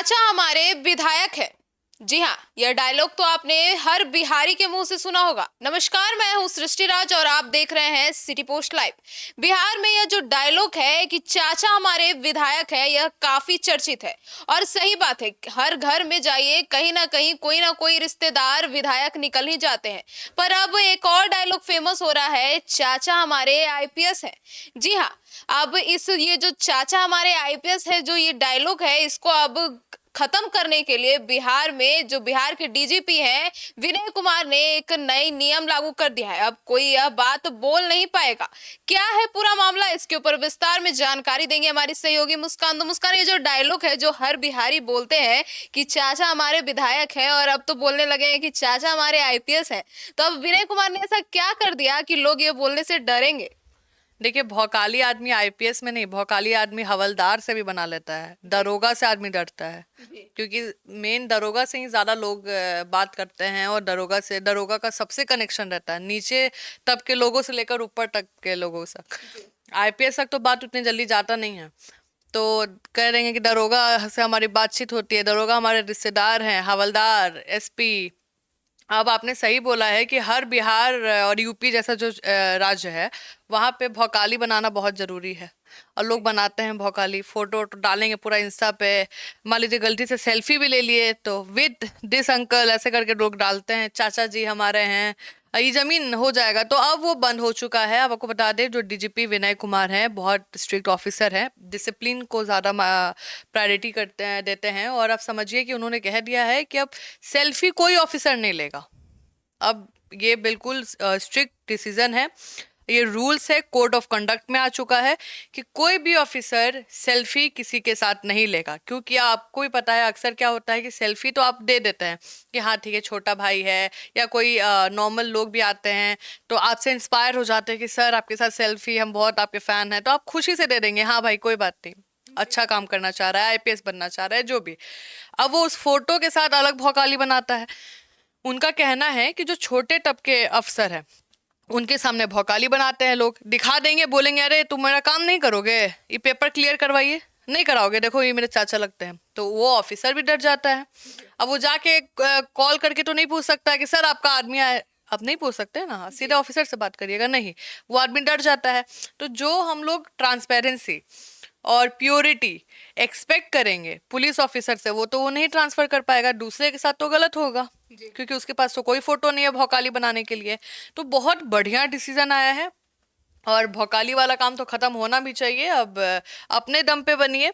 चाचा हमारे विधायक है। जी हाँ, यह डायलॉग तो आपने हर बिहारी के मुंह से सुना होगा। नमस्कार, मैं हूँ सृष्टि राज और आप देख रहे हैं सिटी पोस्ट लाइव। बिहार में यह जो डायलॉग है कि चाचा हमारे विधायक है, यह काफी चर्चित है। और सही बात है, हर घर में जाइए कहीं ना कोई रिश्तेदार विधायक निकल ही जाते हैं। पर अब एक और डायलॉग फेमस हो रहा है, चाचा हमारे आईपीएस है। जी हाँ, अब ये जो चाचा हमारे आईपीएस है, जो ये डायलॉग है, इसको अब खत्म करने के लिए बिहार में जो बिहार के डीजीपी हैं विनय कुमार ने एक नई नियम लागू कर दिया है। अब कोई यह बात बोल नहीं पाएगा। क्या है पूरा मामला, इसके ऊपर विस्तार में जानकारी देंगे हमारी सहयोगी मुस्कान। तो मुस्कान, ये जो डायलॉग है जो हर बिहारी बोलते हैं कि चाचा हमारे विधायक है, और अब तो बोलने लगे हैं कि चाचा हमारे आईपीएस है, तो अब विनय कुमार ने ऐसा क्या कर दिया कि लोग ये बोलने से डरेंगे? देखिए, भौकाली आदमी आईपीएस में नहीं, भौकाली आदमी हवलदार से भी बना लेता है। दरोगा से आदमी डरता है क्योंकि मेन दरोगा से ही ज्यादा लोग बात करते हैं, और दरोगा का सबसे कनेक्शन रहता है नीचे तब के लोगों से लेकर ऊपर तक के लोगों तक। आईपीएस तक तो बात उतनी जल्दी जाता नहीं है। तो कह रहे हैं कि दरोगा से हमारी बातचीत होती है, दरोगा हमारे रिश्तेदार हैं, हवलदार, एसपी। अब आपने सही बोला है कि हर बिहार और यूपी जैसा जो राज्य है, वहां पे भौकाली बनाना बहुत जरूरी है। और लोग बनाते हैं भौकाली, फोटो वोटो डालेंगे पूरा इंस्टा पे। मान लीजिए गलती से सेल्फी भी ले लिए तो विद दिस अंकल ऐसे करके लोग डालते हैं, चाचा जी हमारे हैं, ये जमीन हो जाएगा। तो अब वो बंद हो चुका है। अब आपको बता दें, जो डीजीपी विनय कुमार हैं बहुत स्ट्रिक्ट ऑफिसर हैं, डिसिप्लिन को ज्यादा प्रायोरिटी करते हैं, देते हैं। और आप समझिए कि उन्होंने कह दिया है कि अब सेल्फी कोई ऑफिसर नहीं लेगा। अब ये बिल्कुल स्ट्रिक्ट डिसीजन है, ये रूल्स है, कोड ऑफ कंडक्ट में आ चुका है कि कोई भी ऑफिसर सेल्फी किसी के साथ नहीं लेगा। क्योंकि आपको भी पता है अक्सर क्या होता है कि सेल्फी तो आप दे देते हैं कि हाँ ठीक है, छोटा भाई है या कोई नॉर्मल लोग भी आते हैं तो आपसे इंस्पायर हो जाते हैं कि सर आपके साथ सेल्फी, हम बहुत आपके फैन हैं, तो आप खुशी से दे देंगे हाँ भाई कोई बात नहीं, अच्छा काम करना चाह रहा है, आईपीएस बनना चाह रहा है, जो भी। अब वो उस फोटो के साथ अलग भौकाली बनाता है। उनका कहना है कि जो छोटे तबके अफसर हैं उनके सामने भौकाली बनाते हैं, लोग दिखा देंगे, बोलेंगे अरे तुम मेरा काम नहीं करोगे, ये पेपर क्लियर करवाइए, नहीं कराओगे, देखो ये मेरे चाचा लगते हैं, तो वो ऑफिसर भी डर जाता है। अब वो जाके कॉल करके तो नहीं पूछ सकता है कि सर आपका आदमी आए, अब नहीं पूछ सकते ना, सीधे ऑफिसर से बात करिएगा, नहीं, वो आदमी डर जाता है। तो जो हम लोग ट्रांसपेरेंसी और प्योरिटी एक्सपेक्ट करेंगे पुलिस ऑफिसर से, वो नहीं ट्रांसफर कर पाएगा, दूसरे के साथ तो गलत होगा क्योंकि उसके पास तो कोई फोटो नहीं है भौकाली बनाने के लिए। तो बहुत बढ़िया डिसीजन आया है और भौकाली वाला काम तो खत्म होना भी चाहिए। अब अपने दम पे बनिए,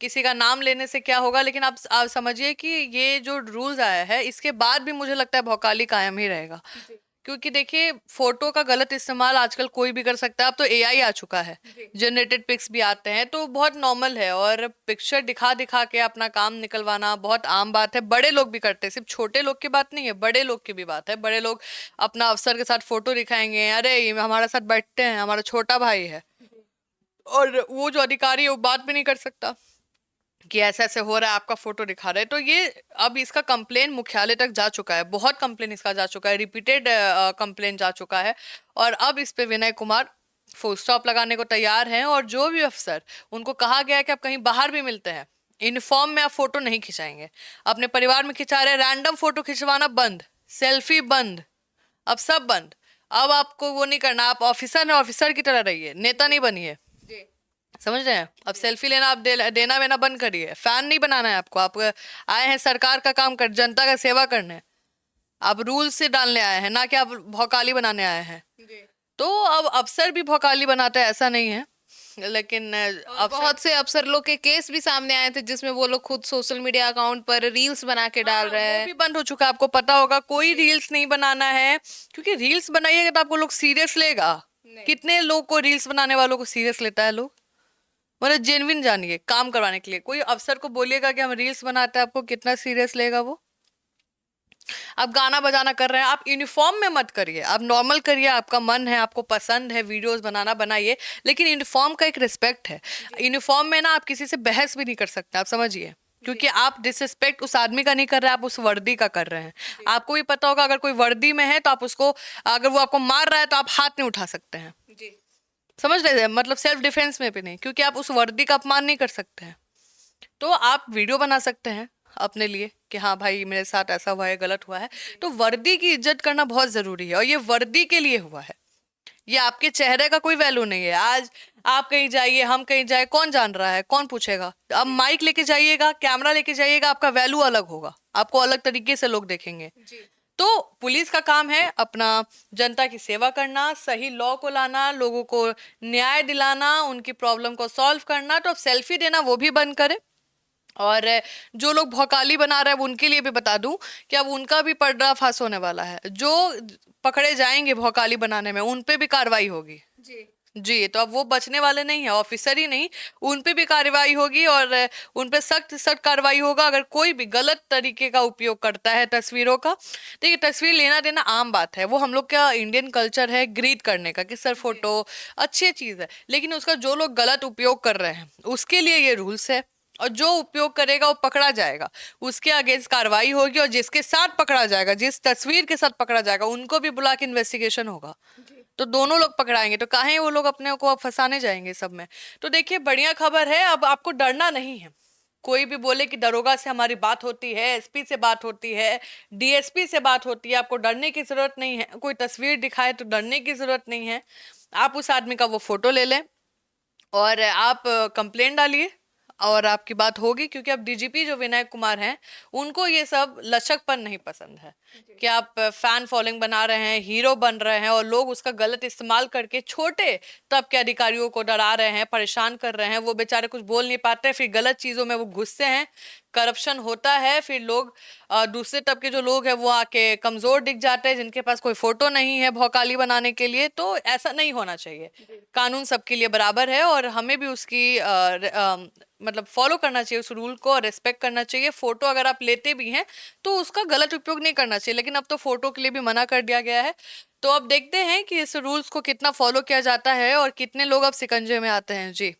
किसी का नाम लेने से क्या होगा। लेकिन आप समझिए कि ये जो रूल्स आया है इसके बाद भी मुझे लगता है भौकाली कायम ही रहेगा। क्योंकि देखिए, फोटो का गलत इस्तेमाल आजकल कोई भी कर सकता है। अब तो एआई आ चुका है, जनरेटेड पिक्स भी आते हैं, तो बहुत नॉर्मल है। और पिक्चर दिखा दिखा के अपना काम निकलवाना बहुत आम बात है, बड़े लोग भी करते हैं, सिर्फ छोटे लोग की बात नहीं है, बड़े लोग की भी बात है। बड़े लोग अपना अफसर के साथ फोटो दिखाएंगे, अरे ये हमारे साथ बैठते हैं, हमारा छोटा भाई है, और वो जो अधिकारी है वो बात भी नहीं कर सकता कि ऐसे ऐसे हो रहा है, आपका फोटो दिखा रहे हैं। तो ये अब इसका कंप्लेन मुख्यालय तक जा चुका है, बहुत कंप्लेन इसका जा चुका है, रिपीटेड कंप्लेन जा चुका है। और अब इस पे विनय कुमार फुल स्टॉप लगाने को तैयार हैं। और जो भी अफसर, उनको कहा गया है कि आप कहीं बाहर भी मिलते हैं, यूनिफॉर्म में आप फोटो नहीं खिंचाएंगे। अपने परिवार में खिंचा रहे, रैंडम फोटो खिंचवाना बंद, सेल्फी बंद, अब सब बंद। अब आपको वो नहीं करना, आप ऑफिसर हैं, ऑफिसर की तरह रहिए, नेता नहीं बनिए। समझ रहे हैं? अब सेल्फी लेना आप देना वेना बंद करिए, फैन नहीं बनाना है आपको। आप आए हैं सरकार का काम कर, जनता का सेवा करने, आप रूल से डालने आए हैं, ना कि आप भौकाली बनाने आए हैं। तो अब अफसर भी भौकाली बनाते हैं ऐसा नहीं है, लेकिन बहुत से अफसर लोग के केस भी सामने आए थे जिसमें वो लोग खुद सोशल मीडिया अकाउंट पर रील्स बना के डाल रहे वो हैं। भी बंद हो चुका है। आपको पता होगा, कोई रील्स नहीं बनाना है, क्योंकि रील्स बनाइएगा तो आपको लोग सीरियस लेगा। कितने लोग को, रील्स बनाने वालों को सीरियस लेता है लोग? मतलब जेन्युइन जानिए, काम करवाने के लिए कोई अफसर को बोलिएगा कि हम रील्स बनाते हैं, आपको कितना सीरियस लेगा वो? आप गाना बजाना कर रहे हैं, आप यूनिफॉर्म में मत करिए, आप नॉर्मल करिए, आपका मन है, आपको पसंद है वीडियोस बनाना, बनाइए, लेकिन यूनिफॉर्म का एक रिस्पेक्ट है। यूनिफॉर्म में ना आप किसी से बहस भी नहीं कर सकते, आप समझिए। क्योंकि आप डिसरिस्पेक्ट उस आदमी का नहीं कर रहे, आप उस वर्दी का कर रहे हैं। आपको भी पता होगा, अगर कोई वर्दी में है तो आप उसको, अगर वो आपको मार रहा है तो आप हाथ नहीं उठा सकते हैं। समझ रहे हैं? मतलब सेल्फ डिफेंस में भी नहीं, क्योंकि आप उस वर्दी का अपमान नहीं कर सकते हैं। तो आप वीडियो बना सकते हैं अपने लिए कि हाँ भाई मेरे साथ ऐसा हुआ है, गलत हुआ है। तो वर्दी की इज्जत करना बहुत जरूरी है और ये वर्दी के लिए हुआ है, ये आपके चेहरे का कोई वैल्यू नहीं है। आज आप कहीं जाइए, हम कहीं जाए, कौन जान रहा है, कौन पूछेगा। अब माइक लेके जाइएगा, कैमरा लेके जाइएगा, आपका वैल्यू अलग होगा, आपको अलग तरीके से लोग देखेंगे। तो पुलिस का काम है अपना जनता की सेवा करना, सही लॉ को लाना, लोगों को न्याय दिलाना, उनकी प्रॉब्लम को सॉल्व करना। तो अब सेल्फी देना वो भी बंद करे। और जो लोग भौकाली बना रहे हैं उनके लिए भी बता दूं कि अब उनका भी पर्दाफाश होने वाला है। जो पकड़े जाएंगे भौकाली बनाने में उन पे भी कार्रवाई होगी। जी, तो अब वो बचने वाले नहीं है, ऑफिसर ही नहीं, उन पे भी कार्रवाई होगी और उन पे सख्त सख्त कार्रवाई होगा अगर कोई भी गलत तरीके का उपयोग करता है तस्वीरों का। देखिए, तस्वीर लेना देना आम बात है, वो हम लोग का इंडियन कल्चर है ग्रीड करने का कि सर फोटो अच्छी चीज है, लेकिन उसका जो लोग गलत उपयोग कर रहे हैं उसके लिए ये रूल्स है। और जो उपयोग करेगा वो पकड़ा जाएगा, उसके अगेंस्ट कार्रवाई होगी। और जिसके साथ पकड़ा जाएगा, जिस तस्वीर के साथ पकड़ा जाएगा, उनको भी बुला के इन्वेस्टिगेशन होगा। तो दोनों लोग पकड़ाएंगे, तो काहे वो लोग अपने को अब फंसाने जाएंगे सब में। तो देखिए, बढ़िया खबर है, अब आपको डरना नहीं है। कोई भी बोले कि दरोगा से हमारी बात होती है, एसपी से बात होती है, डीएसपी से बात होती है, आपको डरने की जरूरत नहीं है। कोई तस्वीर दिखाए तो डरने की जरूरत नहीं है। आप उस आदमी का वो फोटो ले लें और आप कंप्लेंट डालिए और आपकी बात होगी। क्योंकि अब डीजीपी जो विनय कुमार हैं, उनको ये सब लचकपन नहीं पसंद है कि आप फैन फॉलोइंग बना रहे हैं, हीरो बन रहे हैं और लोग उसका गलत इस्तेमाल करके छोटे तब के अधिकारियों को डरा रहे हैं, परेशान कर रहे हैं। वो बेचारे कुछ बोल नहीं पाते, फिर गलत चीजों में वो घुसते हैं, करप्शन होता है, फिर लोग दूसरे तब के जो लोग हैं वो आके कमजोर दिख जाते हैं, जिनके पास कोई फोटो नहीं है भौकाली बनाने के लिए। तो ऐसा नहीं होना चाहिए। कानून सबके लिए बराबर है और हमें भी उसकी मतलब फॉलो करना चाहिए, उस रूल को रेस्पेक्ट करना चाहिए। फोटो अगर आप लेते भी हैं तो उसका गलत उपयोग नहीं करना चाहिए, लेकिन अब तो फोटो के लिए भी मना कर दिया गया है। तो अब देखते हैं कि इस रूल्स को कितना फॉलो किया जाता है और कितने लोग अब शिकंजे में आते हैं। जी,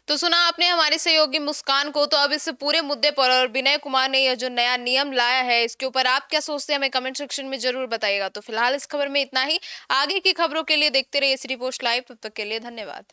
तो सुना आपने हमारी सहयोगी मुस्कान को। तो अब इस पूरे मुद्दे पर और विनय कुमार ने यह जो नया नियम लाया है इसके ऊपर आप क्या सोचते हैं, हमें कमेंट सेक्शन में जरूर बताइएगा। तो फिलहाल इस खबर में इतना ही। आगे की खबरों के लिए देखते रहिए सिटी पोस्ट लाइव। तब तक के लिए धन्यवाद।